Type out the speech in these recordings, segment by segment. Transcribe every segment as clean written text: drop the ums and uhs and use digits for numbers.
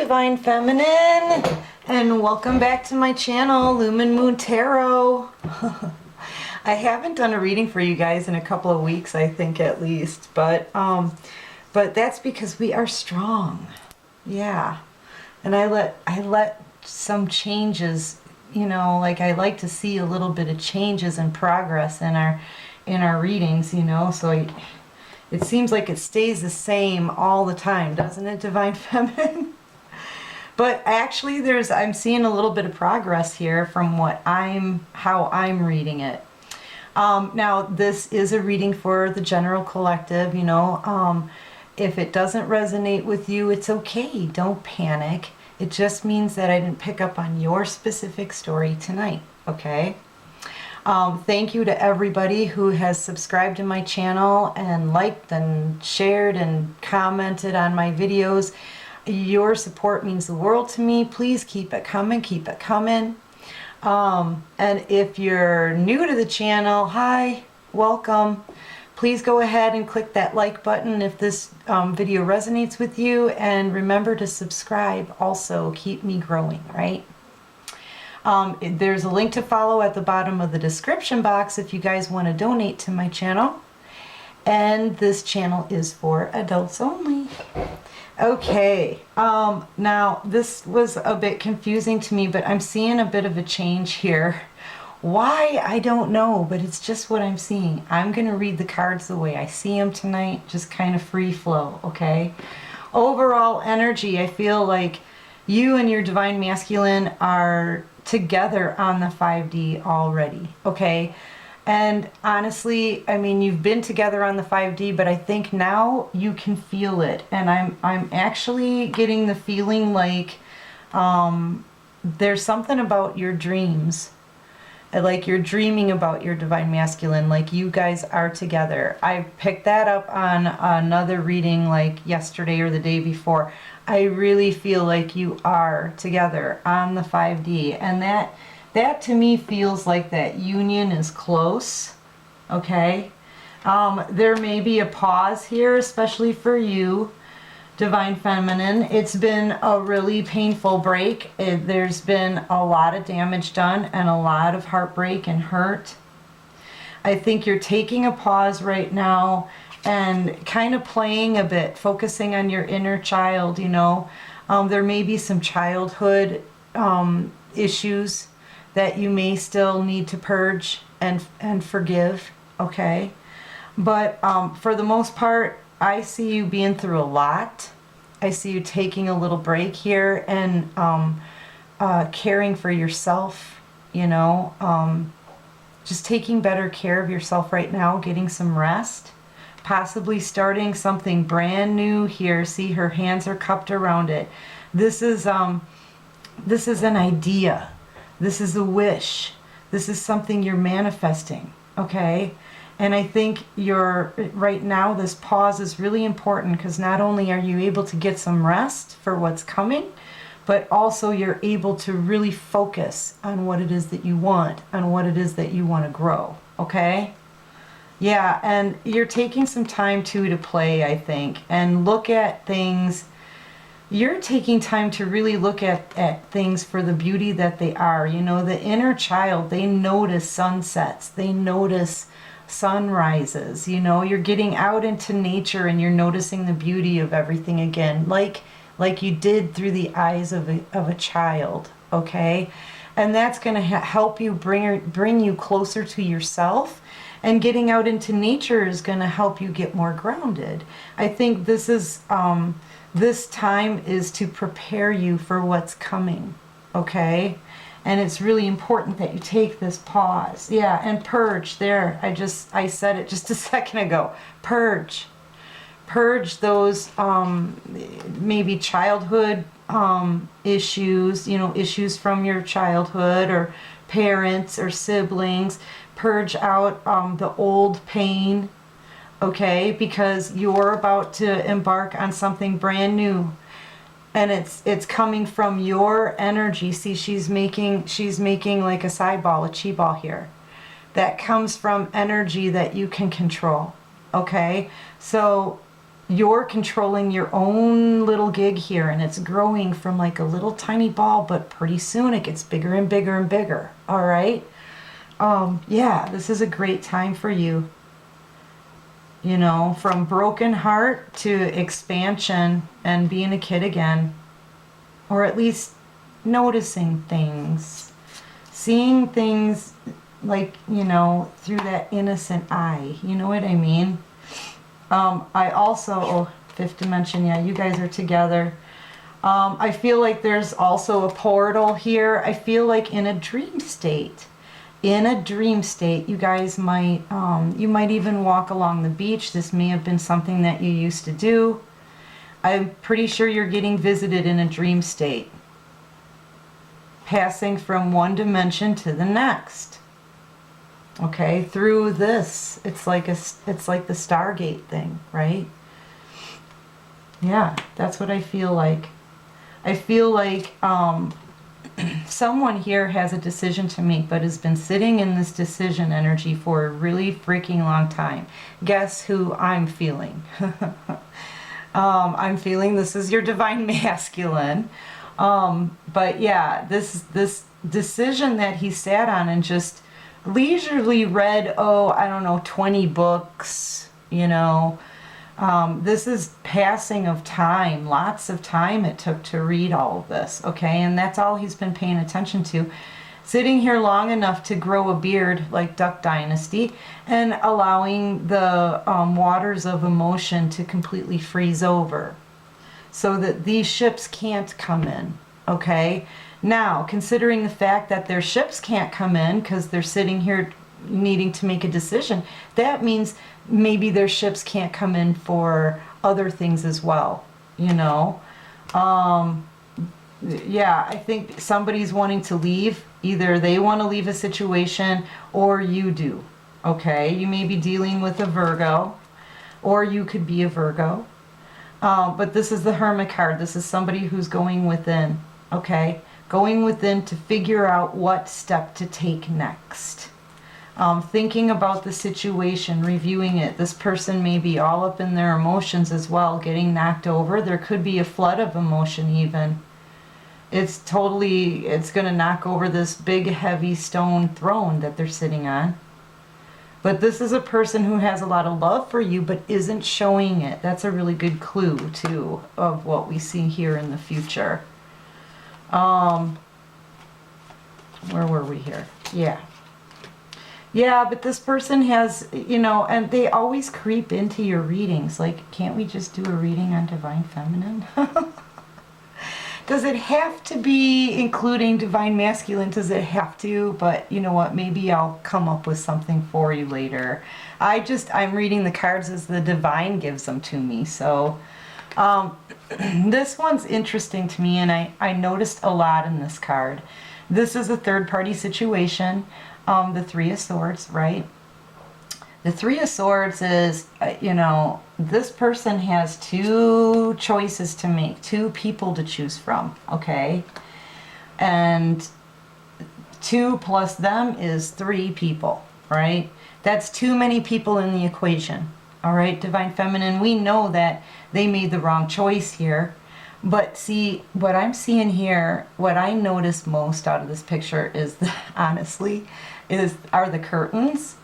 Divine Feminine, and welcome back to my channel, Lumen Moon Tarot. I haven't done a reading for you guys in a couple of weeks, I think at least, but that's because we are strong. Yeah. And I let some changes, you know, like I like to see a little bit of changes and progress in our readings, you know, so it seems like it stays the same all the time, doesn't it, Divine Feminine? But actually I'm seeing a little bit of progress here from how I'm reading it. Now this is a reading for the general collective, you know. If it doesn't resonate with you, it's okay. Don't panic. It just means that I didn't pick up on your specific story tonight, okay? Thank you to everybody who has subscribed to my channel and liked and shared and commented on my videos. Your support means the world to me. Please keep it coming, keep it coming. And if you're new to the channel, hi, welcome. Please go ahead and click that like button if this video resonates with you, and remember to subscribe also. Keep me growing, right? There's a link to follow at the bottom of the description box if you guys want to donate to my channel. And this channel is for adults only. Okay, now this was a bit confusing to me, but I'm seeing a bit of a change here. Why? I don't know, but it's just what I'm seeing. I'm going to read the cards the way I see them tonight, just kind of free flow, okay? Overall energy, I feel like you and your Divine Masculine are together on the 5D already, okay? And honestly, I mean, you've been together on the 5D, but I think now you can feel it. And I'm actually getting the feeling like there's something about your dreams. Like you're dreaming about your Divine Masculine, like you guys are together. I picked that up on another reading like yesterday or the day before. I really feel like you are together on the 5D, and that to me feels like that union is close, okay? There may be a pause here, especially for you, Divine Feminine. It's been a really painful break. There's been a lot of damage done and a lot of heartbreak and hurt. I think you're taking a pause right now and kind of playing a bit, focusing on your inner child, you know. There may be some childhood issues that you may still need to purge and forgive, okay? But for the most part, I see you being through a lot. I see you taking a little break here and caring for yourself, you know, just taking better care of yourself right now, getting some rest, possibly starting something brand new here. See, her hands are cupped around it. This is an idea. This is a wish. This is something you're manifesting, okay? And I think right now, this pause is really important because not only are you able to get some rest for what's coming, but also you're able to really focus on what it is that you want, on what it is that you want to grow, okay? Yeah, and you're taking some time too to play, I think, and look at things. You're taking time to really look at things for the beauty that they are. You know, the inner child, they notice sunsets, they notice sunrises, you know, you're getting out into nature and you're noticing the beauty of everything again, like you did through the eyes of a child, okay? And that's going to help you bring you closer to yourself, and getting out into nature is going to help you get more grounded. I think this time is to prepare you for what's coming, okay? And it's really important that you take this pause. Yeah, and purge there. I said it just a second ago. Purge. Purge those maybe childhood issues, you know, issues from your childhood or parents or siblings. Purge out the old pain, okay? Because you're about to embark on something brand new. And it's coming from your energy. See, she's making like a side ball, a chi ball here. That comes from energy that you can control. Okay? So you're controlling your own little gig here, and it's growing from like a little tiny ball, but pretty soon it gets bigger and bigger and bigger. All right. Yeah, this is a great time for you. You know, from broken heart to expansion and being a kid again, or at least noticing things, seeing things like, you know, through that innocent eye. You know what I mean? I also, oh, fifth dimension, yeah, you guys are together. I feel like there's also a portal here. I feel like in a dream state. In a dream state, you guys might, you might even walk along the beach. This may have been something that you used to do. I'm pretty sure you're getting visited in a dream state. Passing from one dimension to the next. Okay, through this, it's like the Stargate thing, right? Yeah, that's what I feel like. I feel like someone here has a decision to make, but has been sitting in this decision energy for a really freaking long time. Guess who I'm feeling? I'm feeling this is your divine masculine. But yeah, this decision that he sat on and just leisurely read, oh, I don't know, 20 books, you know. This is passing of time, lots of time it took to read all of this, okay? And that's all he's been paying attention to. Sitting here long enough to grow a beard like Duck Dynasty and allowing the waters of emotion to completely freeze over so that these ships can't come in, okay? Now, considering the fact that their ships can't come in because they're sitting here needing to make a decision, that means maybe their ships can't come in for other things as well, you know? Yeah, I think somebody's wanting to leave. Either they want to leave a situation or you do, okay? You may be dealing with a Virgo, or you could be a Virgo. But this is the Hermit card. This is somebody who's going within, okay? Going within to figure out what step to take next. Thinking about the situation, reviewing it. This person may be all up in their emotions as well, getting knocked over. There could be a flood of emotion even. It's going to knock over this big heavy stone throne that they're sitting on. But this is a person who has a lot of love for you but isn't showing it. That's a really good clue too of what we see here in the future. Where were we here? Yeah. Yeah, but this person has, you know, and they always creep into your readings. Like, can't we just do a reading on Divine Feminine? Does it have to be including Divine Masculine? Does it have to? But you know what? Maybe I'll come up with something for you later. I'm reading the cards as the Divine gives them to me. So this one's interesting to me, and I noticed a lot in this card. This is a third-party situation. The Three of Swords, right? The Three of Swords is, you know, this person has two choices to make, two people to choose from, okay? And 2 plus them is 3 people, right? That's too many people in the equation, all right? Divine Feminine, we know that they made the wrong choice here. But see, what I'm seeing here, what I notice most out of this picture is, honestly, are the curtains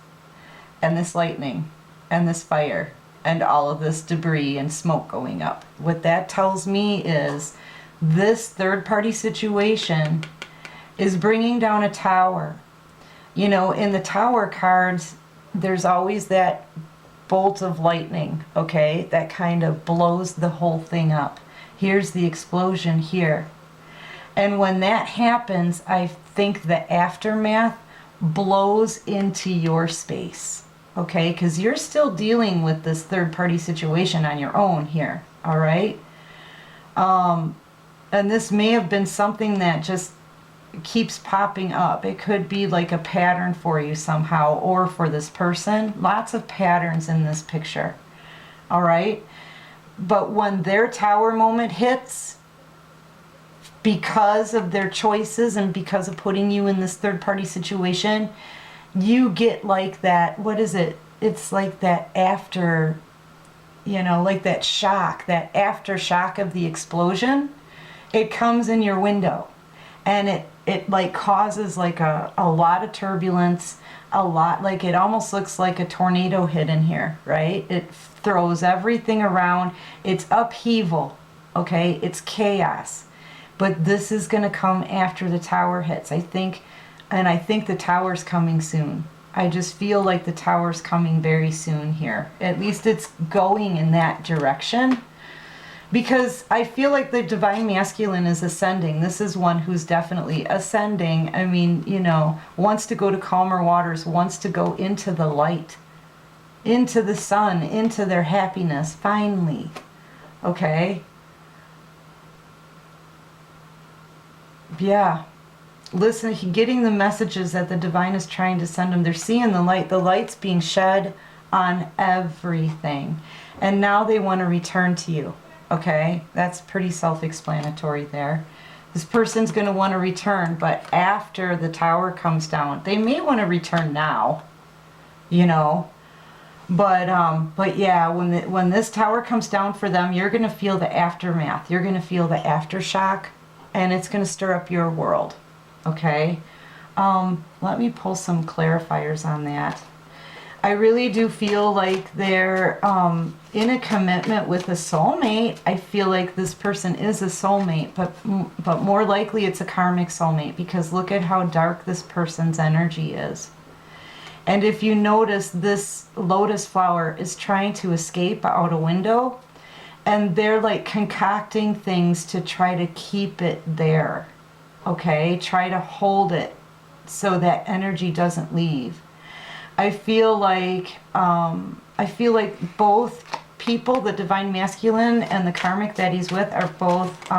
and this lightning and this fire and all of this debris and smoke going up. What that tells me is this third-party situation is bringing down a tower. You know, in the tower cards, there's always that bolt of lightning, okay, that kind of blows the whole thing up. Here's the explosion here. And when that happens, I think the aftermath blows into your space, okay? Because you're still dealing with this third-party situation on your own here, all right? And this may have been something that just keeps popping up. It could be like a pattern for you somehow, or for this person. Lots of patterns in this picture, all right? But when their tower moment hits, because of their choices and because of putting you in this third-party situation, you get like that, what is it? It's like that after you know, like that shock, that aftershock of the explosion, it comes in your window, and it like causes like a lot of turbulence, a lot, like it almost looks like a tornado hit in here, right? It throws everything around. It's upheaval, okay? It's chaos. But this is going to come after the tower hits, I think, and I think the tower's coming soon. I just feel like the tower's coming very soon here. At least it's going in that direction. Because I feel like the divine masculine is ascending. This is one who's definitely ascending. I mean, you know, wants to go to calmer waters, wants to go into the light, into the sun, into their happiness, finally. Okay? Yeah. Listen, getting the messages that the divine is trying to send them. They're seeing the light. The light's being shed on everything. And now they want to return to you. Okay? That's pretty self-explanatory there. This person's going to want to return, but after the tower comes down. They may want to return now, you know. But yeah, when this tower comes down for them, you're going to feel the aftermath. You're going to feel the aftershock, and it's going to stir up your world. Okay? Let me pull some clarifiers on that. I really do feel like they're in a commitment with a soulmate. I feel like this person is a soulmate, but more likely it's a karmic soulmate, because look at how dark this person's energy is. And if you notice, this lotus flower is trying to escape out a window, and they're like concocting things to try to keep it there. Okay? Try to hold it so that energy doesn't leave. I feel like both people, the divine masculine and the karmic that he's with, are both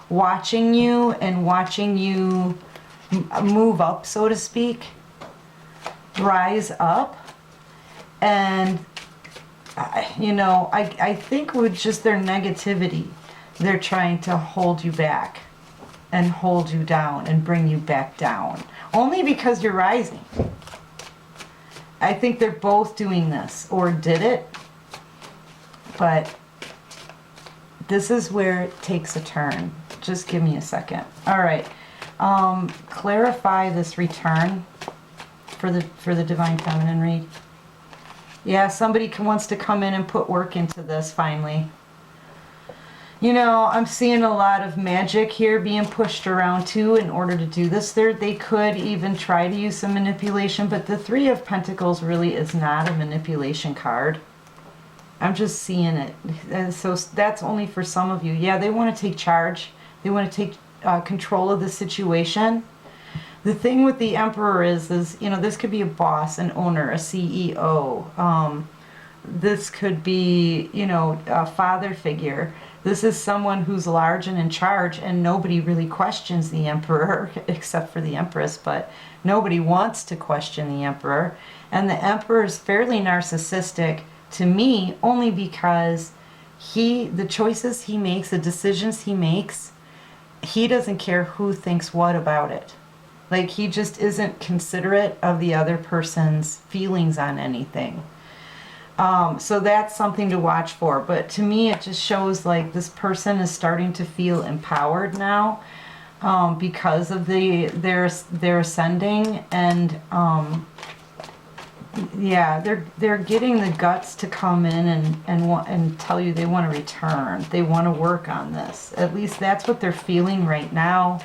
watching you and watching you move up, so to speak, rise up. And you know, I think with just their negativity, they're trying to hold you back and hold you down and bring you back down, only because you're rising. I think they're both doing this, or did it, but this is where it takes a turn. Just give me a second. All right, clarify this return for the divine feminine read. Yeah, somebody wants to come in and put work into this finally. You know, I'm seeing a lot of magic here being pushed around too in order to do this. They could even try to use some manipulation, but the Three of Pentacles really is not a manipulation card. I'm just seeing it. And so that's only for some of you. Yeah, they want to take charge. They want to take control of the situation. The thing with the Emperor is, you know, this could be a boss, an owner, a CEO. This could be, you know, a father figure. This is someone who's large and in charge, and nobody really questions the Emperor except for the Empress, but nobody wants to question the Emperor. And the Emperor is fairly narcissistic to me, only because the choices he makes, the decisions he makes, he doesn't care who thinks what about it. Like, he just isn't considerate of the other person's feelings on anything. So that's something to watch for. But to me, it just shows like this person is starting to feel empowered now because of their ascending, and yeah, they're getting the guts to come in and tell you they want to return. They want to work on this. At least that's what they're feeling right now.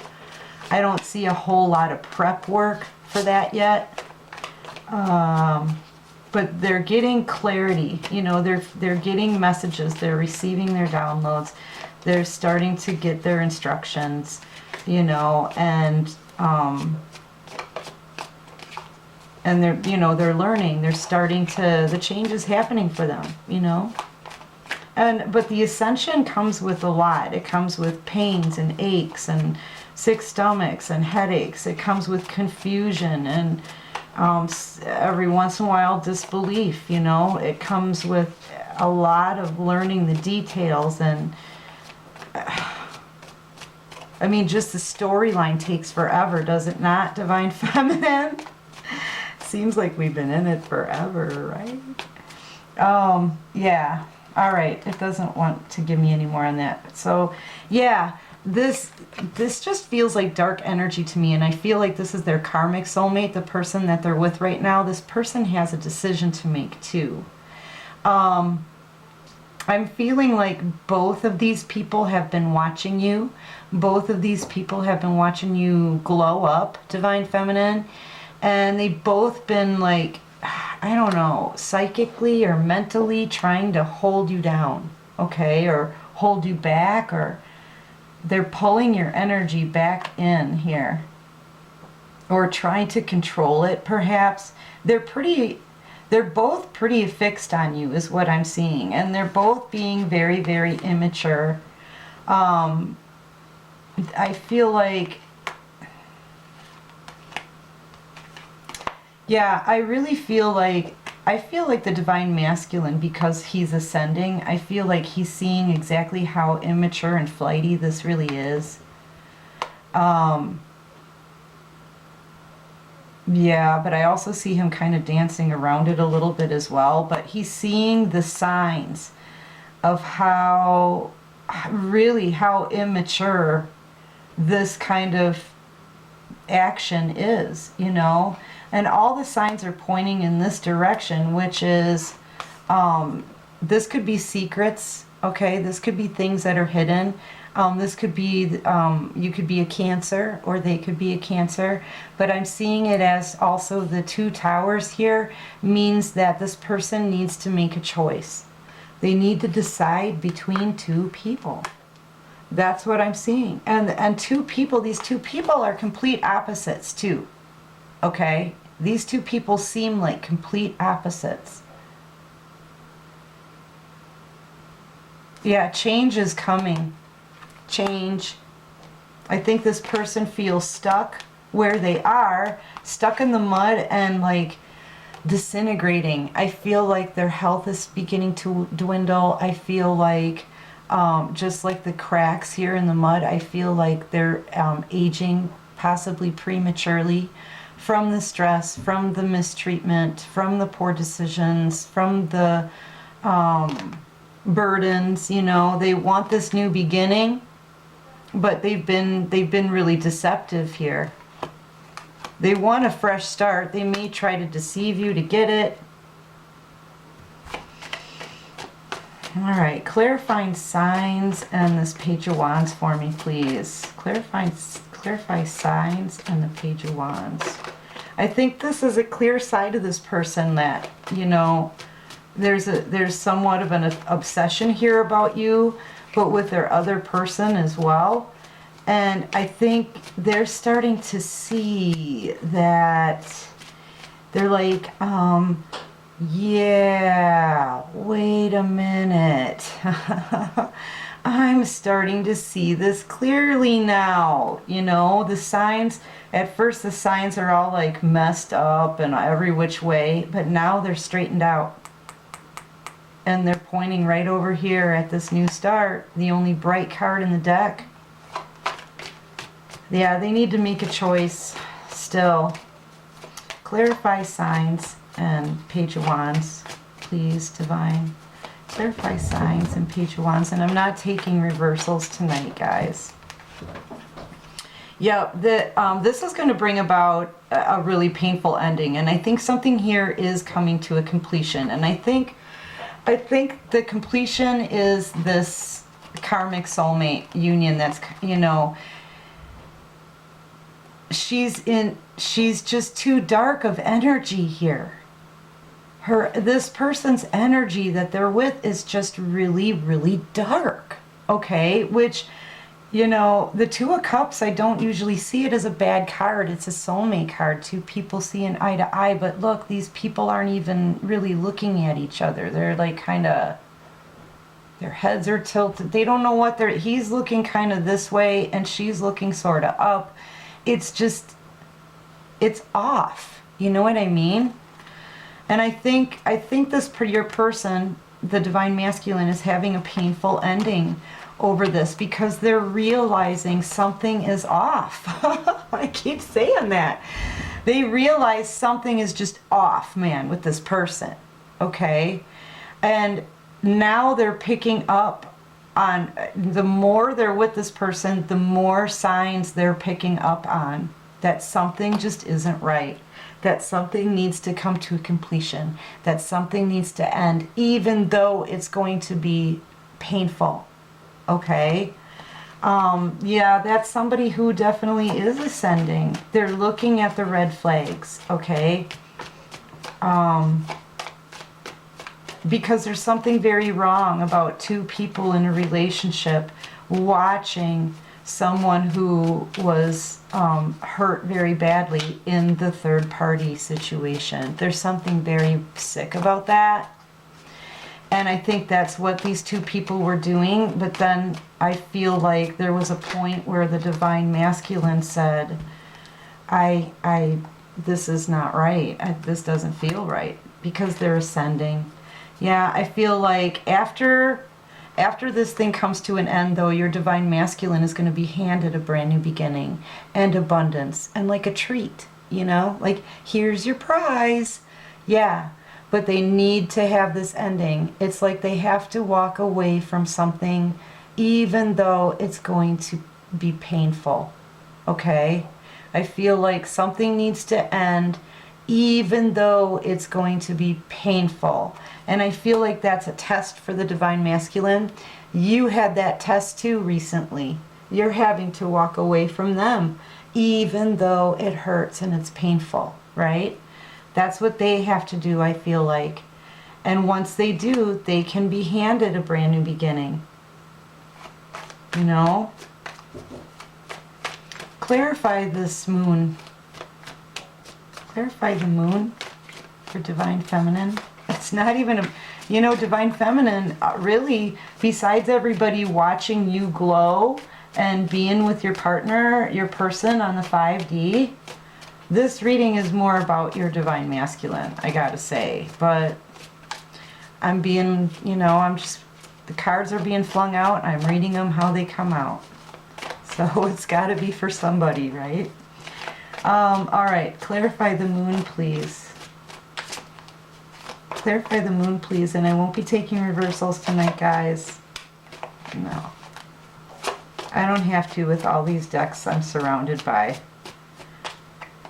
I don't see a whole lot of prep work for that yet. But they're getting clarity, you know, they're getting messages, they're receiving their downloads, they're starting to get their instructions, you know, and they're, you know, they're learning, they're starting to, the change is happening for them, you know. But the ascension comes with a lot. It comes with pains and aches and sick stomachs and headaches. It comes with confusion and every once in a while disbelief, you know. It comes with a lot of learning the details, and I mean, just the storyline takes forever, does it not, Divine Feminine? Seems like we've been in it forever, right? Yeah. All right, it doesn't want to give me any more on that. So, yeah, this just feels like dark energy to me, and I feel like this is their karmic soulmate, the person that they're with right now. This person has a decision to make too. I'm feeling like both of these people have been watching you. Both of these people have been watching you glow up, Divine Feminine, and they've both been like, I don't know, psychically or mentally trying to hold you down, okay, or hold you back, or they're pulling your energy back in here, or trying to control it perhaps. They're both pretty fixed on you is what I'm seeing, and they're both being very, very immature. I feel like, yeah, I really feel like, the Divine Masculine, because he's ascending, I feel like he's seeing exactly how immature and flighty this really is. Yeah, but I also see him kind of dancing around it a little bit as well. But he's seeing the signs of how immature this kind of action is, you know. And all the signs are pointing in this direction, which is, this could be secrets, okay? This could be things that are hidden. This could be, you could be a Cancer, or they could be a Cancer. But I'm seeing it as also the 2 towers here means that this person needs to make a choice. They need to decide between 2 people. That's what I'm seeing. And 2 people, these 2 people are complete opposites too, okay? These 2 people seem like complete opposites. Yeah, change is coming. Change. I think this person feels stuck where they are, stuck in the mud and like disintegrating. I feel like their health is beginning to dwindle. I feel like just like the cracks here in the mud, I feel like they're aging possibly prematurely from the stress, from the mistreatment, from the poor decisions, from the burdens. You know, they want this new beginning, but they've been really deceptive here. They want a fresh start. They may try to deceive you to get it. All right, clarifying signs and this Page of Wands for me, please. Clarify signs and the Page of Wands. I think this is a clear side of this person that, you know, there's somewhat of an obsession here about you, but with their other person as well. And I think they're starting to see that they're like, yeah, wait a minute. I'm starting to see this clearly now. You know, the signs, at first the signs are all like messed up and every which way, but now they're straightened out. And they're pointing right over here at this new start, the only bright card in the deck. Yeah, they need to make a choice still. Clarify signs and Page of Wands, please, Divine. Clarify signs and Page of Wands. And I'm not taking reversals tonight, guys. Yeah, this is going to bring about a really painful ending. And I think something here is coming to a completion. And I think the completion is this karmic soulmate union that's, you know, she's just too dark of energy here. This person's energy that they're with is just really, really dark. Okay, which, you know, the 2 of Cups, I don't usually see it as a bad card. It's a soulmate card. 2 people seeing eye to eye. But look, these people aren't even really looking at each other. They're like kind of, their heads are tilted. They don't know what he's looking kind of this way and she's looking sort of up. It's just, it's off. You know what I mean? And I think your person, the Divine Masculine, is having a painful ending over this because they're realizing something is off. I keep saying that. They realize something is just off, man, with this person. Okay? And now they're picking up on, the more they're with this person, the more signs they're picking up on that something just isn't right, that something needs to come to completion, that something needs to end, even though it's going to be painful. Okay? Yeah, that's somebody who definitely is ascending. They're looking at the red flags. Okay? Because there's something very wrong about two people in a relationship watching someone who was hurt very badly in the third party situation. There's something very sick about that. And I think that's what these two people were doing. But then I feel like there was a point where the divine masculine said, this is not right. This doesn't feel right, because they're ascending. Yeah, I feel like after this thing comes to an end, though, your divine masculine is going to be handed a brand new beginning and abundance and like a treat, you know, like, here's your prize. Yeah, but they need to have this ending. It's like they have to walk away from something, even though it's going to be painful. Okay? I feel like something needs to end, even though it's going to be painful. And I feel like that's a test for the divine masculine. You had that test too recently. You're having to walk away from them, even though it hurts and it's painful, right? That's what they have to do, I feel like. And once they do, they can be handed a brand new beginning. You know? Clarify this moon. Clarify the moon for divine feminine. It's not even a, you know, divine feminine, really, besides everybody watching you glow and being with your partner, your person on the 5D, this reading is more about your divine masculine, I gotta say. But I'm being, you know, the cards are being flung out. I'm reading them how they come out. So it's gotta be for somebody, right? All right, clarify the moon, please. Clarify the moon, please. And I won't be taking reversals tonight, guys. No. I don't have to with all these decks I'm surrounded by.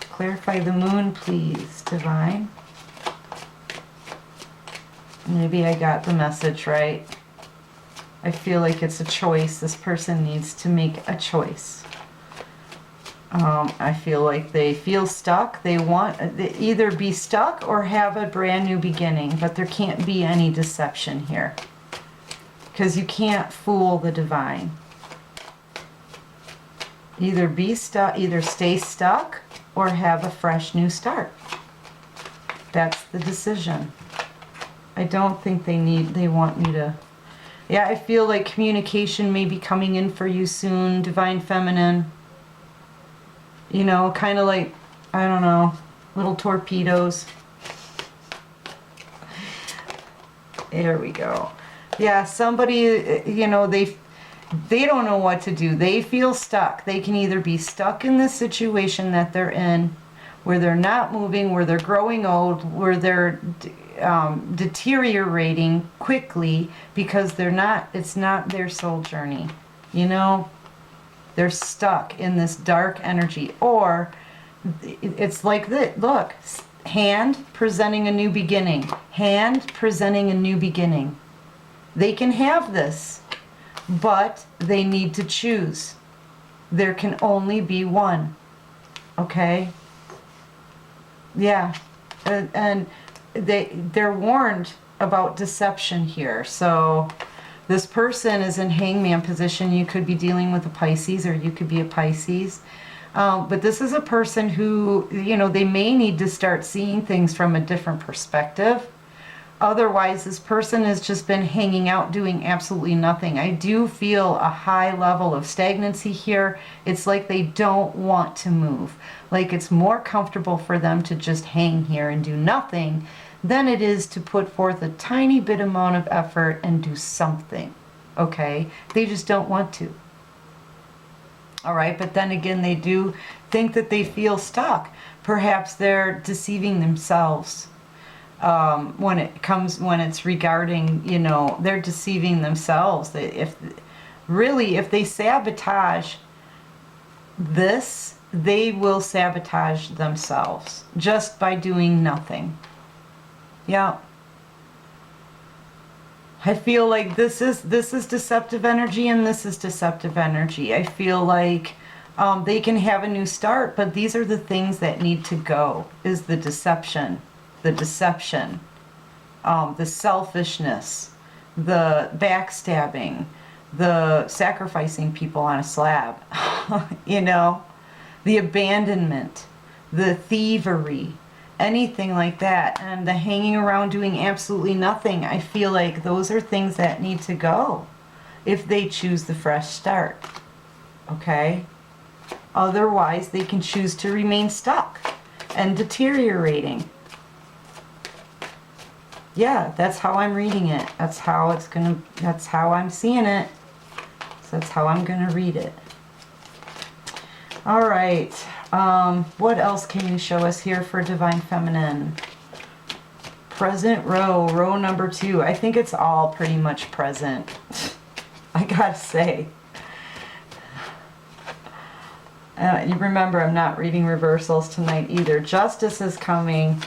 Clarify the moon, please, divine. Maybe I got the message right. I feel like it's a choice. This person needs to make a choice. I feel like they feel stuck. They want to either be stuck or have a brand new beginning, but there can't be any deception here, because you can't fool the divine. Either be stuck, either stay stuck or have a fresh new start. That's the decision. I don't think they want you to. Yeah, I feel like communication may be coming in for you soon, divine feminine. You know, kind of like, I don't know, little torpedoes. There we go. Yeah, somebody, you know, they don't know what to do. They feel stuck. They can either be stuck in this situation that they're in, where they're not moving, where they're growing old, where they're deteriorating quickly because it's not their soul journey, you know? They're stuck in this dark energy. Or it's like this. Look, hand presenting a new beginning. Hand presenting a new beginning. They can have this, but they need to choose. There can only be one. Okay? Yeah. And they're warned about deception here. So this person is in hangman position. You could be dealing with a Pisces, or you could be a Pisces. But this is a person who, you know, they may need to start seeing things from a different perspective. Otherwise, this person has just been hanging out doing absolutely nothing. I do feel a high level of stagnancy here. It's like they don't want to move. Like it's more comfortable for them to just hang here and do nothing than it is to put forth a tiny bit amount of effort and do something. Okay? They just don't want to. All right, but then again, they do think that they feel stuck. Perhaps they're deceiving themselves. when it's regarding, you know, they're deceiving themselves. If they sabotage this, they will sabotage themselves just by doing nothing. Yeah. I feel like this is deceptive energy, and this is deceptive energy. I feel like they can have a new start, but these are the things that need to go. Is the deception, the selfishness, the backstabbing, the sacrificing people on a slab, you know, the abandonment, the thievery, anything like that, and the hanging around doing absolutely nothing. I feel like those are things that need to go if they choose the fresh start. Okay? Otherwise, they can choose to remain stuck and deteriorating. Yeah, that's how I'm reading it. That's how I'm seeing it. So that's how I'm gonna read it. All right. What else can you show us here for Divine Feminine? Present row number 2. I think it's all pretty much present. I gotta say. You remember, I'm not reading reversals tonight either. Justice is coming.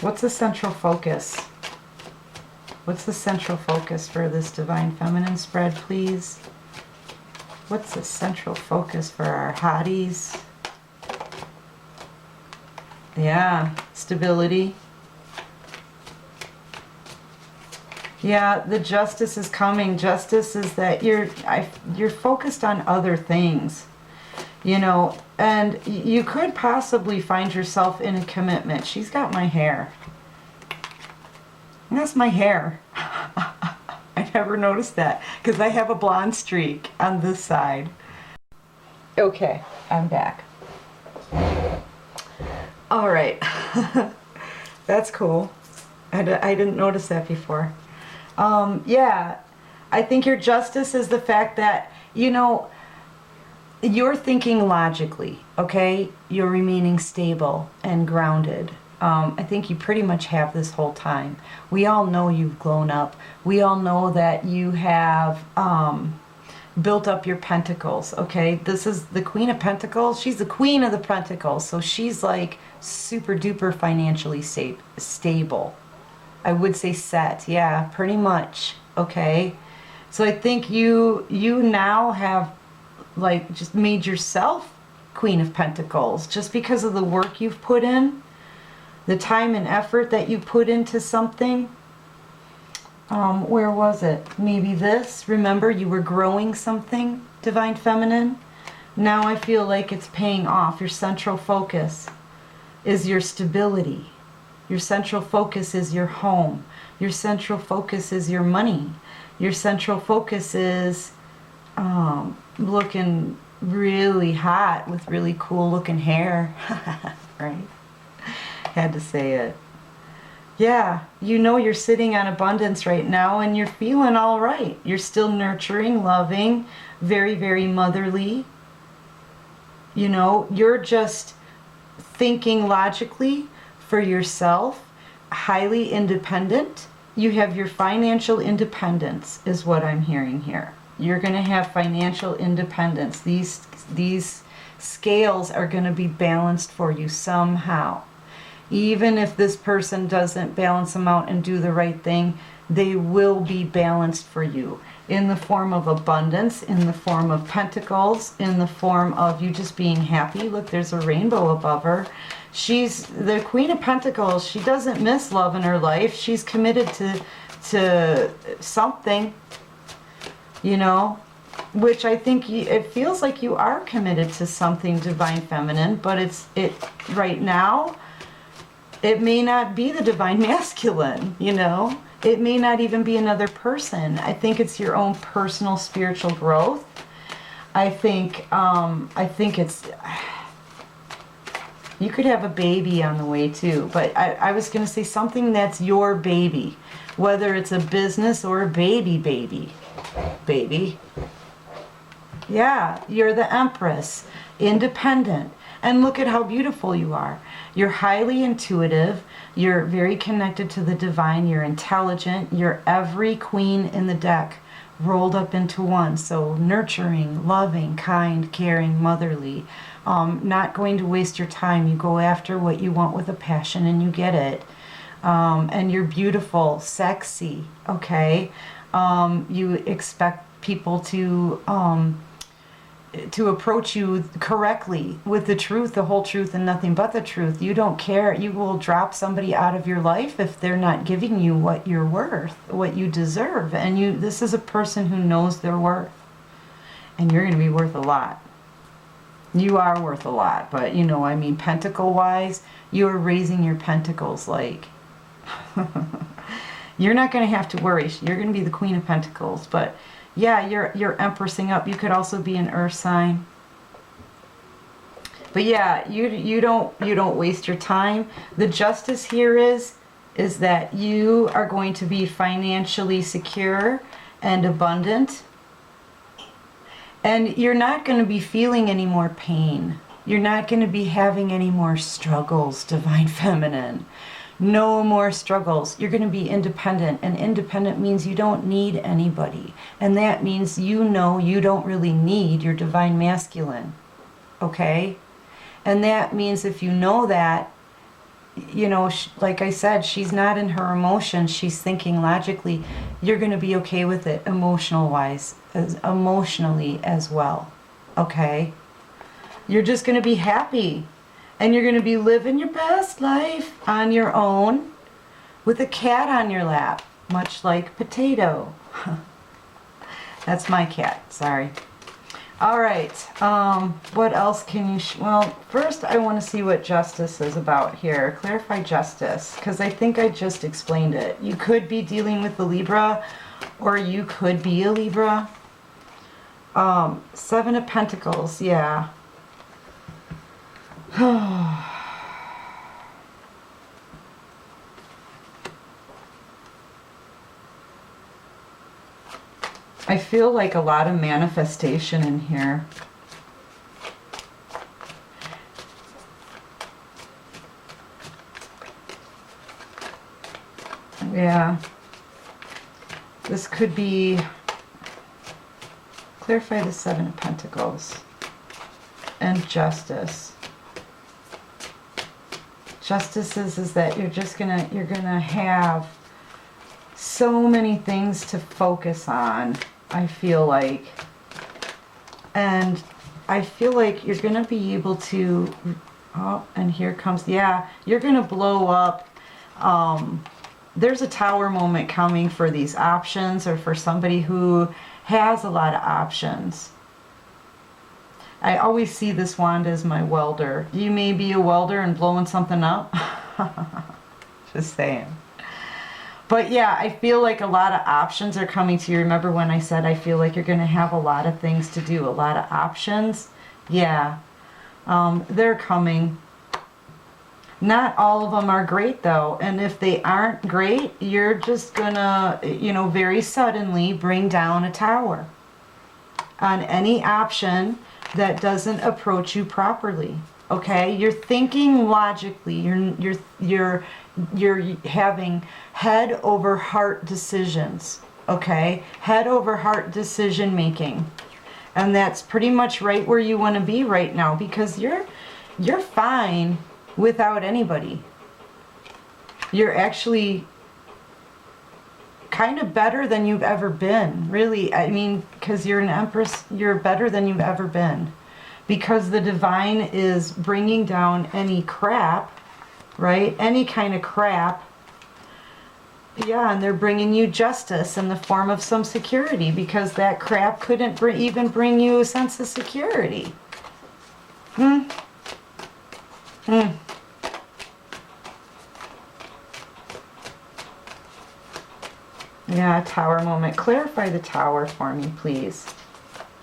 What's the central focus? What's the central focus for this Divine Feminine spread, please? What's the central focus for our hotties? Yeah, stability. Yeah, the justice is coming. Justice is that you're focused on other things, you know, and you could possibly find yourself in a commitment. She's got my hair. And that's my hair. I never noticed that because I have a blonde streak on this side. Okay, I'm back. All right. That's cool. I didn't notice that before. Yeah, I think your justice is the fact that, you know, you're thinking logically, okay? You're remaining stable and grounded. I think you pretty much have this whole time. We all know you've grown up. We all know that you have built up your pentacles, okay? This is the Queen of Pentacles. She's the Queen of the Pentacles, so she's like super duper financially stable. I would say set, yeah, pretty much, okay? So I think you now have like just made yourself Queen of Pentacles just because of the work you've put in. The time and effort that you put into something. Where was it? Maybe this. Remember, you were growing something, Divine Feminine. Now I feel like it's paying off. Your central focus is your stability. Your central focus is your home. Your central focus is your money. Your central focus is looking really hot with really cool looking hair. Right? Had to say it. Yeah, you know you're sitting on abundance right now and you're feeling all right. You're still nurturing, loving, very, very motherly. You know, you're just thinking logically for yourself, highly independent. You have your financial independence is what I'm hearing here. You're going to have financial independence. These scales are going to be balanced for you somehow. Even if this person doesn't balance them out and do the right thing, they will be balanced for you in the form of abundance, in the form of pentacles, in the form of you just being happy. Look, there's a rainbow above her. She's the Queen of Pentacles. She doesn't miss love in her life. She's committed to something, you know, which I think it feels like you are committed to something, Divine Feminine, but right now, it may not be the Divine Masculine, you know. It may not even be another person. I think it's your own personal spiritual growth. I think it's, you could have a baby on the way too, but I was going to say something that's your baby, whether it's a business or a baby. Yeah, you're the Empress, independent. And look at how beautiful you are. You're highly intuitive. You're very connected to the divine. You're intelligent. You're every queen in the deck rolled up into one. So nurturing, loving, kind, caring, motherly. Not going to waste your time. You go after what you want with a passion and you get it. And you're beautiful, sexy, okay? You expect people to approach you correctly with the truth, the whole truth, and nothing but the truth. You don't care. You will drop somebody out of your life if they're not giving you what you're worth, what you deserve. And this is a person who knows their worth. And you're going to be worth a lot. You are worth a lot. But, you know, I mean, pentacle-wise, you're raising your pentacles like... You're not going to have to worry. You're going to be the Queen of Pentacles. But... yeah, you're empressing up. You could also be an earth sign. But yeah, you don't waste your time. The justice here is that you are going to be financially secure and abundant. And you're not going to be feeling any more pain. You're not going to be having any more struggles, Divine Feminine. No more struggles. You're going to be independent, and independent means you don't need anybody. And that means you know you don't really need your Divine Masculine. Okay? And that means if you know that, you know, like I said, she's not in her emotions. She's thinking logically. You're going to be okay with it emotionally as well. Okay? You're just going to be happy. And you're going to be living your best life on your own with a cat on your lap, much like Potato. That's my cat, sorry. All right, what else can you... well, first I want to see what justice is about here. Clarify justice, because I think I just explained it. You could be dealing with the Libra, or you could be a Libra. Seven of Pentacles, yeah. I feel like a lot of manifestation in here. Yeah. This could be... clarify the Seven of Pentacles. And justice. Justice is that you're gonna have so many things to focus on, I feel like. And I feel like you're gonna be able to, oh, and here comes, yeah, you're gonna blow up. There's a tower moment coming for these options, or for somebody who has a lot of options. I always see this wand as my welder. You may be a welder and blowing something up. Just saying. But yeah, I feel like a lot of options are coming to you. Remember when I said I feel like you're going to have a lot of things to do, a lot of options? Yeah, they're coming. Not all of them are great though. And if they aren't great, you're just going to, you know, very suddenly bring down a tower on any option that doesn't approach you properly. Okay, you're thinking logically. You're having head over heart decisions. Okay, head over heart decision making, and that's pretty much right where you want to be right now, because you're fine without anybody. You're actually kind of better than you've ever been, really. I mean, because you're an Empress, you're better than you've ever been, because the divine is bringing down any crap, right? Any kind of crap. Yeah, and they're bringing you justice in the form of some security, because that crap couldn't even bring you a sense of security. Yeah, tower moment. Clarify the tower for me, please.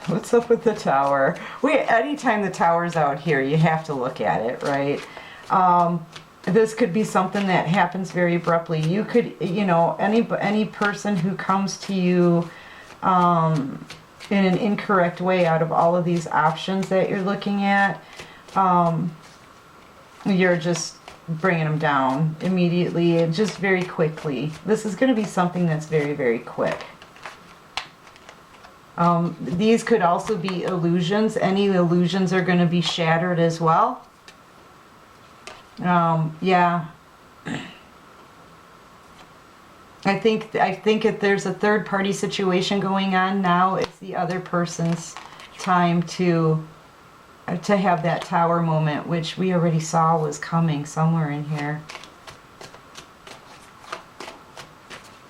What's up with the tower? Anytime the tower's out here, you have to look at it, right? This could be something that happens very abruptly. You could, you know, any person who comes to you in an incorrect way out of all of these options that you're looking at, you're just bringing them down immediately and just very quickly. This is going to be something that's very, very quick. These could also be illusions. Any illusions are going to be shattered as well. Yeah. I think if there's a third party situation going on now, it's the other person's time to have that tower moment, which we already saw was coming somewhere in here.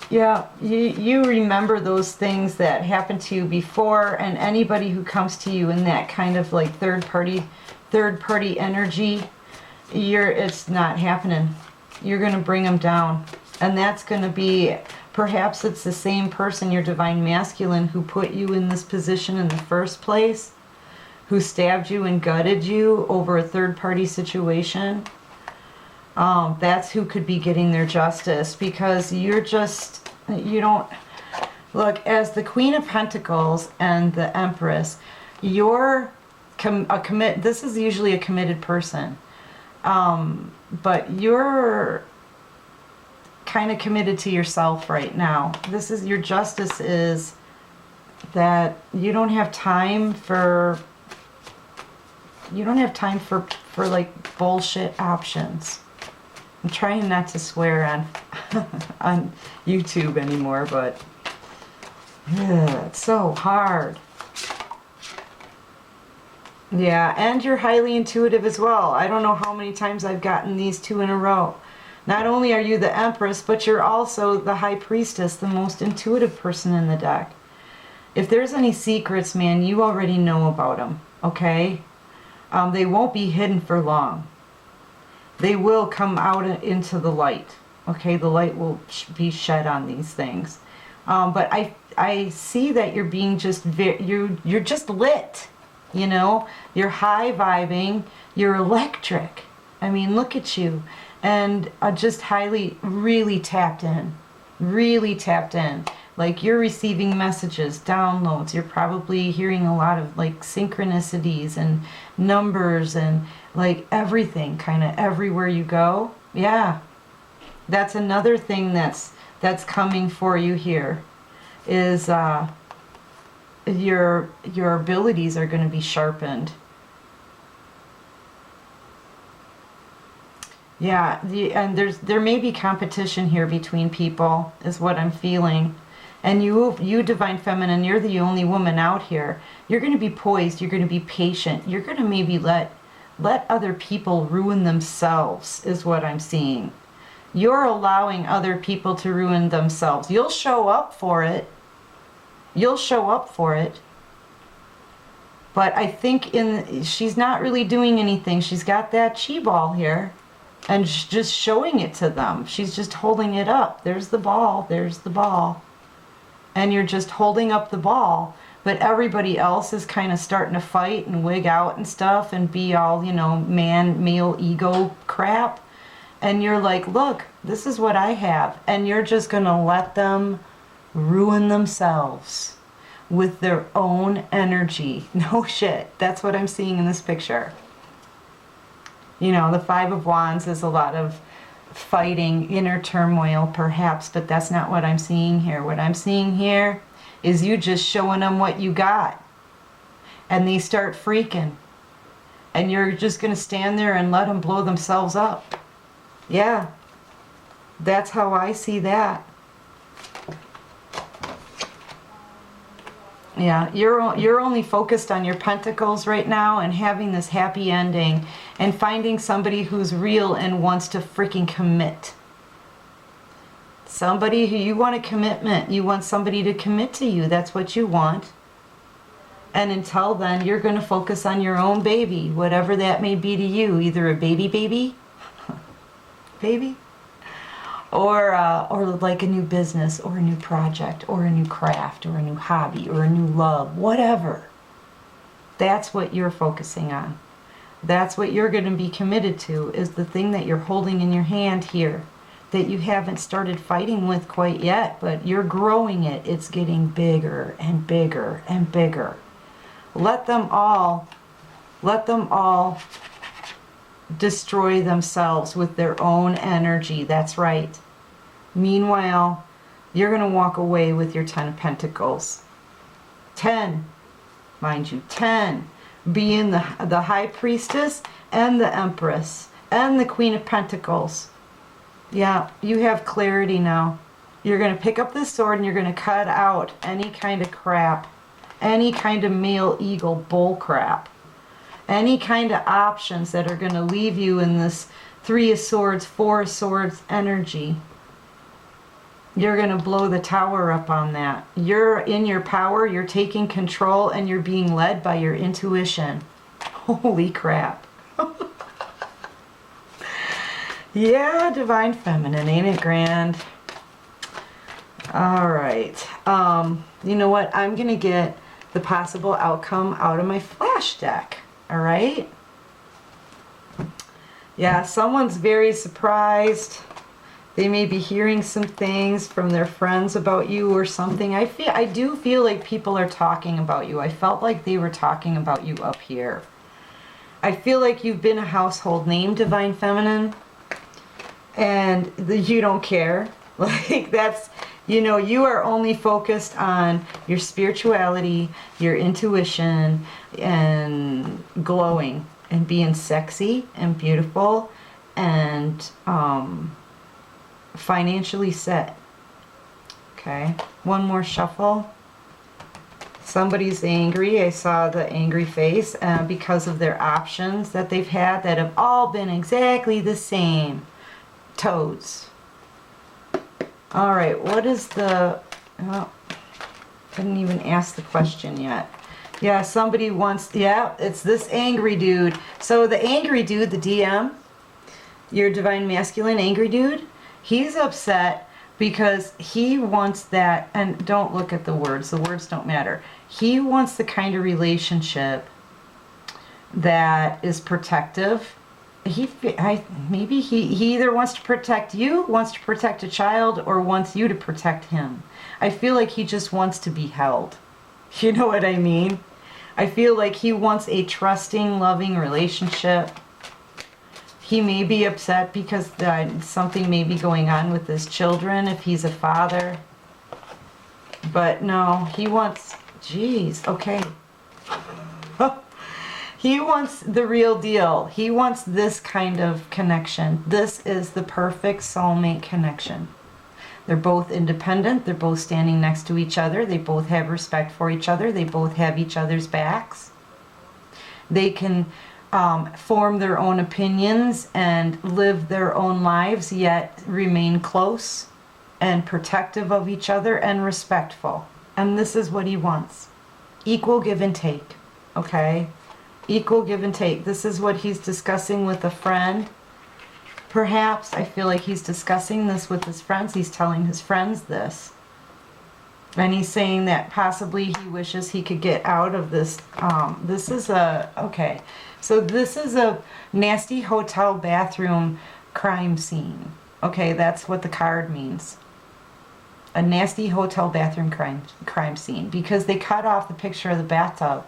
Yeah, you remember those things that happened to you before, and anybody who comes to you in that kind of like third party energy, it's not happening. You're going to bring them down. And that's going to be, perhaps it's the same person, your divine masculine, who put you in this position in the first place, who stabbed you and gutted you over a third party situation. That's who could be getting their justice, because you don't, look, as the Queen of Pentacles and the Empress, this is usually a committed person. But you're kind of committed to yourself right now. This is your justice, is that you don't have time for like bullshit options. I'm trying not to swear on YouTube anymore, but it's so hard. Yeah, and you're highly intuitive as well. I don't know how many times I've gotten these two in a row. Not only are you the Empress, but you're also the High Priestess, the most intuitive person in the deck. If there's any secrets, man, you already know about them, okay? They won't be hidden for long. They will come out into the light, okay? The light will be shed on these things. But I see that you're being just, you're just lit, you know? You're high vibing, you're electric. I mean, look at you. And just really tapped in. Really tapped in. Like, you're receiving messages, downloads. You're probably hearing a lot of like synchronicities and numbers and like everything, kind of everywhere you go. Yeah. That's another thing that's coming for you here, is your abilities are going to be sharpened. Yeah, and there may be competition here between people, is what I'm feeling. And you Divine Feminine, you're the only woman out here. You're going to be poised. You're going to be patient. You're going to maybe let other people ruin themselves, is what I'm seeing. You're allowing other people to ruin themselves. You'll show up for it. You'll show up for it. But I think she's not really doing anything. She's got that chi ball here. And just showing it to them. She's just holding it up. There's the ball. There's the ball. And you're just holding up the ball. But everybody else is kind of starting to fight and wig out and stuff and be all, you know, male ego crap. And you're like, look, this is what I have. And you're just going to let them ruin themselves with their own energy. No shit. That's what I'm seeing in this picture. You know, the Five of Wands is a lot of fighting, inner turmoil perhaps, but that's not what I'm seeing here. What I'm seeing here is you just showing them what you got. And they start freaking. And you're just going to stand there and let them blow themselves up. Yeah. That's how I see that. Yeah, you're only focused on your pentacles right now and having this happy ending and finding somebody who's real and wants to freaking commit. Somebody who you want a commitment. You want somebody to commit to you. That's what you want. And until then, you're going to focus on your own baby, whatever that may be to you. Either a baby, or like a new business or a new project or a new craft or a new hobby or a new love, whatever. That's what you're focusing on. That's what you're going to be committed to, is the thing that you're holding in your hand here that you haven't started fighting with quite yet, but you're growing it. It's getting bigger and bigger and bigger. Let them all destroy themselves with their own energy. That's right. Meanwhile, you're going to walk away with your 10 of Pentacles. 10, mind you, 10. Being the High Priestess and the Empress and the Queen of Pentacles. Yeah, you have clarity now. You're going to pick up this sword and you're going to cut out any kind of crap. Any kind of male ego bull crap. Any kind of options that are going to leave you in this 3 of Swords, 4 of Swords energy. You're going to blow the tower up on that. You're in your power, you're taking control, and you're being led by your intuition. Holy crap. Yeah, Divine Feminine, ain't it grand? Alright. You know what? I'm going to get the possible outcome out of my flash deck. Alright? Yeah, someone's very surprised. They may be hearing some things from their friends about you or something. I do feel like people are talking about you. I felt like they were talking about you up here. I feel like you've been a household name, Divine Feminine, and you don't care. Like that's, you know, you are only focused on your spirituality, your intuition, and glowing and being sexy and beautiful and financially set. Okay, one more shuffle. Somebody's angry. I saw the angry face because of their options that they've had that have all been exactly the same. Toads. All right, what is the... Oh, didn't even ask the question yet. Yeah, somebody wants... Yeah, it's this angry dude. So the angry dude, the DM, your Divine Masculine angry dude, he's upset because he wants that, and don't look at the words don't matter. He wants the kind of relationship that is protective. Maybe he either wants to protect you, wants to protect a child, or wants you to protect him. I feel like he just wants to be held. You know what I mean? I feel like he wants a trusting, loving relationship. He may be upset because something may be going on with his children if he's a father. But no, he wants... Jeez, okay. He wants the real deal. He wants this kind of connection. This is the perfect soulmate connection. They're both independent. They're both standing next to each other. They both have respect for each other. They both have each other's backs. They can... form their own opinions and live their own lives, yet remain close and protective of each other and respectful. And this is what he wants. Equal give and take. Okay? Equal give and take. This is what he's discussing with a friend. Perhaps I feel like he's discussing this with his friends. He's telling his friends this. And he's saying that possibly he wishes he could get out of this. This is a... Okay. So this is a nasty hotel bathroom crime scene. Okay, that's what the card means. A nasty hotel bathroom crime scene. Because they cut off the picture of the bathtub.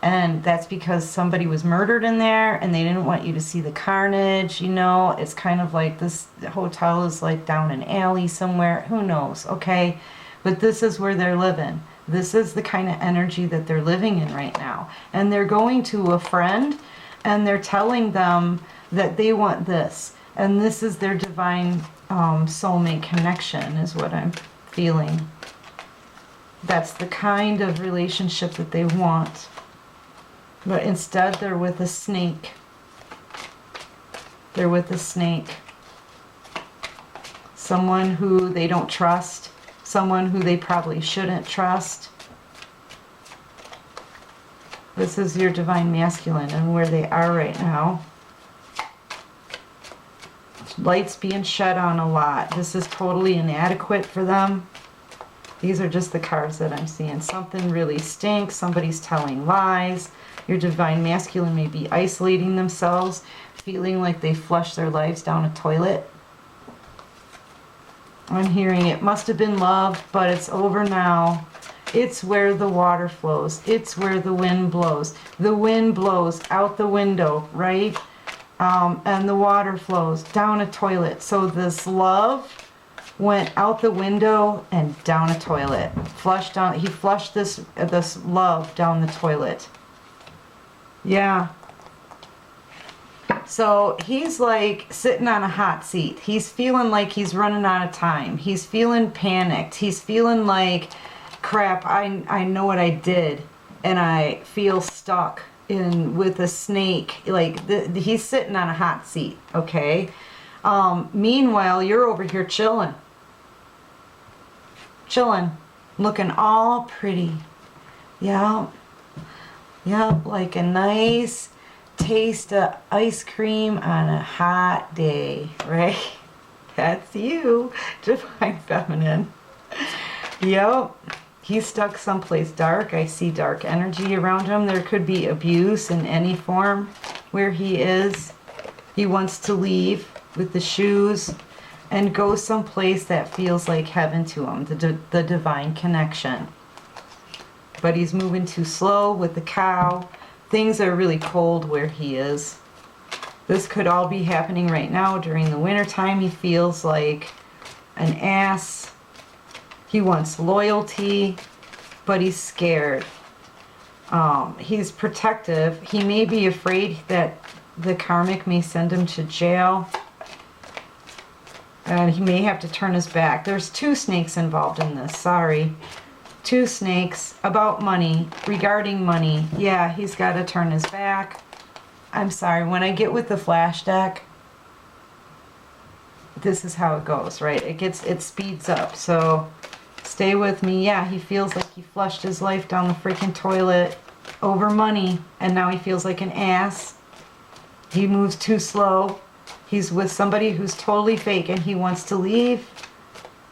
And that's because somebody was murdered in there and they didn't want you to see the carnage, you know. It's kind of like this hotel is like down an alley somewhere. Who knows, okay? But this is where they're living. This is the kind of energy that they're living in right now. And they're going to a friend and they're telling them that they want this. And this is their divine soulmate connection is what I'm feeling. That's the kind of relationship that they want. But instead they're with a snake. They're with a snake. Someone who they don't trust. Someone who they probably shouldn't trust. This is your Divine Masculine and where they are right now. Lights being shed on a lot. This is totally inadequate for them. These are just the cards that I'm seeing. Something really stinks. Somebody's telling lies. Your Divine Masculine may be isolating themselves, feeling like they flushed their lives down a toilet. I'm hearing it must have been love, but it's over now. It's where the water flows. It's where the wind blows. The wind blows out the window, right? And the water flows down a toilet. So this love went out the window and down a toilet. He flushed this love down the toilet. Yeah. So he's like sitting on a hot seat. He's feeling like he's running out of time. He's feeling panicked. He's feeling like, crap, I know what I did. And I feel stuck with a snake. Like he's sitting on a hot seat, okay? Meanwhile, you're over here chilling. Looking all pretty. Yeah. Yeah, like a nice taste of ice cream on a hot day, right? That's you, Divine Feminine. Yep. He's stuck someplace dark. I see dark energy around him. There could be abuse in any form where he is. He wants to leave with the shoes and go someplace that feels like heaven to him, the divine connection. But he's moving too slow with the cow. Things are really cold where he is. This could all be happening right now during the winter time. He feels like an ass. He wants loyalty, but he's scared. He's protective. He may be afraid that the karmic may send him to jail. And he may have to turn his back. There's 2 snakes involved in this. Sorry. 2 snakes about money, regarding money. Yeah, he's got to turn his back. I'm sorry. When I get with the flash deck, this is how it goes, right? It speeds up. So stay with me. Yeah, he feels like he flushed his life down the freaking toilet over money, and now he feels like an ass. He moves too slow. He's with somebody who's totally fake, and he wants to leave.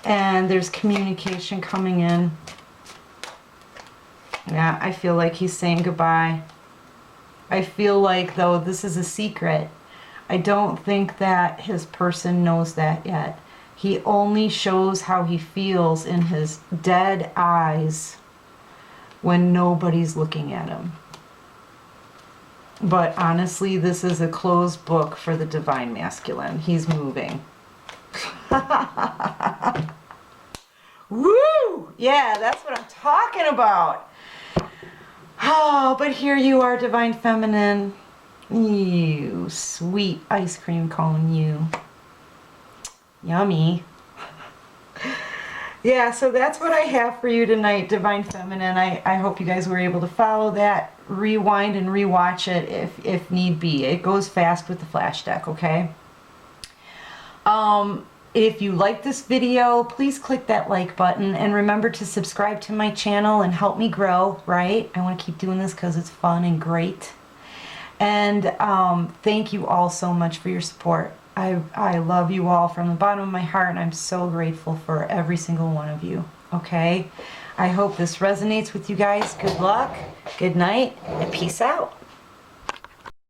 And there's communication coming in. Yeah, I feel like he's saying goodbye. I feel like, though, this is a secret. I don't think that his person knows that yet. He only shows how he feels in his dead eyes when nobody's looking at him. But honestly, this is a closed book for the divine masculine. He's moving. Woo! Yeah, that's what I'm talking about. Oh, but here you are, divine feminine. You sweet ice cream cone, you. Yummy. Yeah, so that's what I have for you tonight, divine feminine. I hope you guys were able to follow that, rewind and rewatch it if need be. It goes fast with the flash deck, okay? If you like this video, please click that like button and remember to subscribe to my channel and help me grow, right? I want to keep doing this because it's fun and great. And thank you all so much for your support. I love you all from the bottom of my heart, and I'm so grateful for every single one of you, okay? I hope this resonates with you guys. Good luck, good night, and peace out.